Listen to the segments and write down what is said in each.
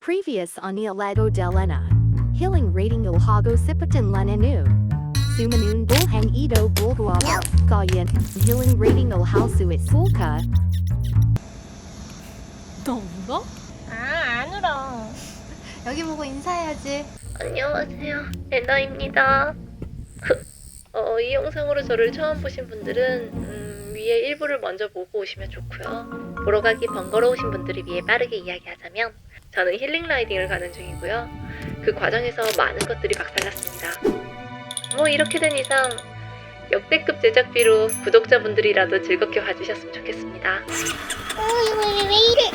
Previous on Ilago Delena. Healing rating Ilhago Sipitan Lenenu. Sumanun Bulhang Ito Bulguaba. Gayan. Healing rating Ilhalsuit Sulka. 너 울어? 안 울어. 여기 보고 인사해야지. 안녕하세요. 에나입니다. 이 영상으로 저를 처음 보신 분들은 위에 일부를 먼저 보고 오시면 좋고요. 보러 가기 번거로우신 분들을 위해 빠르게 이야기하자면 저는 힐링 라이딩을 가는 중이고요. 그 과정에서 많은 것들이 박살났습니다. 이렇게 된 이상 역대급 제작비로 구독자분들이라도 즐겁게 봐주셨으면 좋겠습니다. 왜 이래?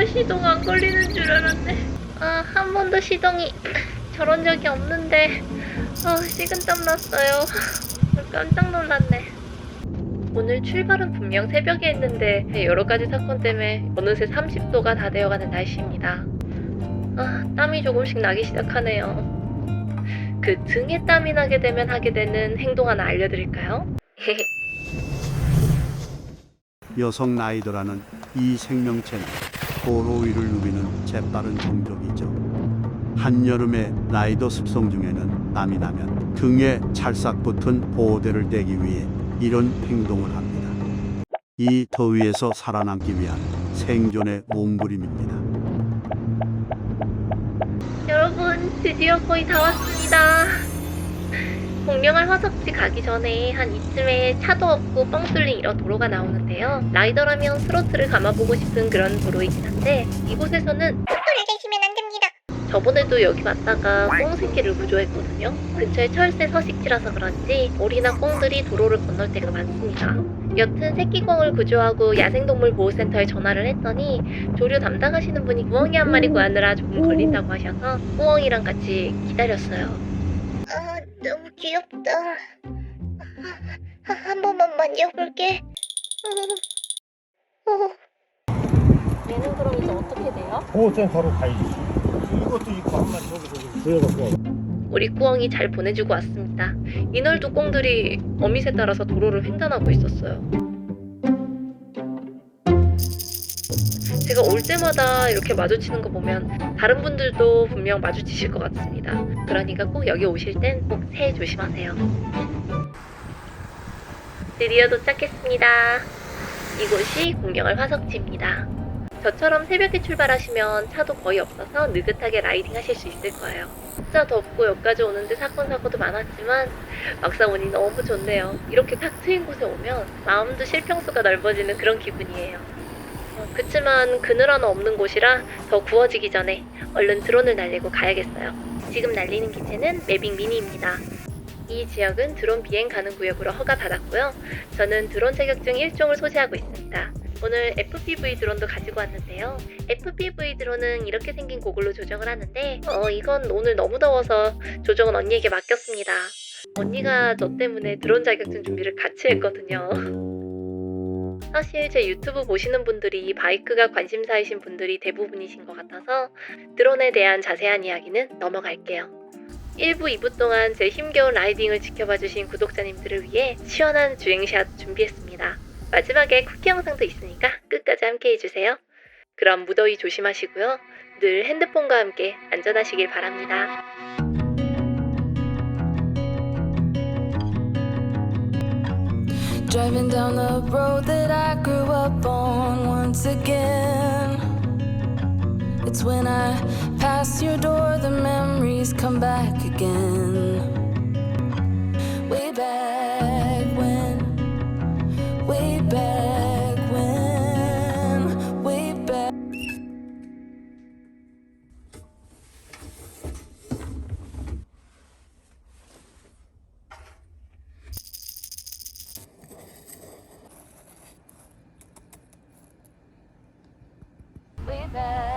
시동 안 걸리는 줄 알았네. 한 번도 시동이 저런 적이 없는데 식은땀 났어요. 깜짝 놀랐네. 오늘 출발은 분명 새벽에 했는데 여러 가지 사건 때문에 어느새 30도가 다 되어가는 날씨입니다. 땀이 조금씩 나기 시작하네요. 그 등에 땀이 나게 되면 하게 되는 행동 하나 알려드릴까요? 여성 라이더라는 이 생명체는 도로위를 누비는 재빠른 종족이죠. 한여름에 라이더 습성 중에는 땀이 나면 등에 찰싹 붙은 보호대를 떼기 위해 이런 행동을 합니다. 이 더위에서 살아남기 위한 생존의 몸부림입니다. 여러분, 드디어 거의 다 왔습니다. 공룡알 화석지 가기 전에 한 이쯤에 차도 없고 뻥 뚫린 이런 도로가 나오는데요. 라이더라면 스로틀을 감아보고 싶은 그런 도로이긴 한데 이곳에서는 속도를 내시면 안 됩니다. 저번에도 여기 왔다가 꽁 새끼를 구조했거든요. 근처에 철새 서식지라서 그런지 오리나 꽁들이 도로를 건널 때가 많습니다. 여튼 새끼꽁을 구조하고 야생동물 보호센터에 전화를 했더니 조류 담당하시는 분이 꾸엉이 한 마리 구하느라 조금 걸린다고 하셔서 꾸엉이랑 같이 기다렸어요. 너무 귀엽다. 한 번만 만져볼게. 얘는 그럼 이제 어떻게 돼요? 저 바로 가야지. 이것도 있고 한 마리 저기 들어가고 와. 우리 꾸엉이 잘 보내주고 왔습니다. 이널도 꽁들이 어밋에 따라서 도로를 횡단하고 있었어요. 제가 올 때마다 이렇게 마주치는 거 보면 다른 분들도 분명 마주치실 것 같습니다. 그러니까 꼭 여기 오실 땐 꼭 새해 조심하세요. 드디어 도착했습니다. 이곳이 공룡알 화석지입니다. 저처럼 새벽에 출발하시면 차도 거의 없어서 느긋하게 라이딩 하실 수 있을 거예요. 진짜 덥고 여기까지 오는데 사건도 많았지만 막상 오니 너무 좋네요. 이렇게 탁 트인 곳에 오면 마음도 실평수가 넓어지는 그런 기분이에요. 그치만 그늘 하나 없는 곳이라 더 구워지기 전에 얼른 드론을 날리고 가야겠어요. 지금 날리는 기체는 매빅 미니입니다. 이 지역은 드론 비행 가능 구역으로 허가받았고요. 저는 드론 자격증 1종을 소지하고 있습니다. 오늘 FPV 드론도 가지고 왔는데요. FPV 드론은 이렇게 생긴 고글로 조정을 하는데 이건 오늘 너무 더워서 조정은 언니에게 맡겼습니다. 언니가 저 때문에 드론 자격증 준비를 같이 했거든요. 사실 제 유튜브 보시는 분들이 바이크가 관심사이신 분들이 대부분이신 것 같아서 드론에 대한 자세한 이야기는 넘어갈게요. 1부, 2부 동안 제 힘겨운 라이딩을 지켜봐주신 구독자님들을 위해 시원한 주행샷 준비했습니다. 마지막에 쿠키 영상도 있으니까 끝까지 함께 해주세요. 그럼 무더위 조심하시고요. 늘 핸드폰과 함께 안전하시길 바랍니다. Driving down the road that I grew up on once again. It's when I pass your door, the memories come back again. Way back when, way back when, way back. Way back.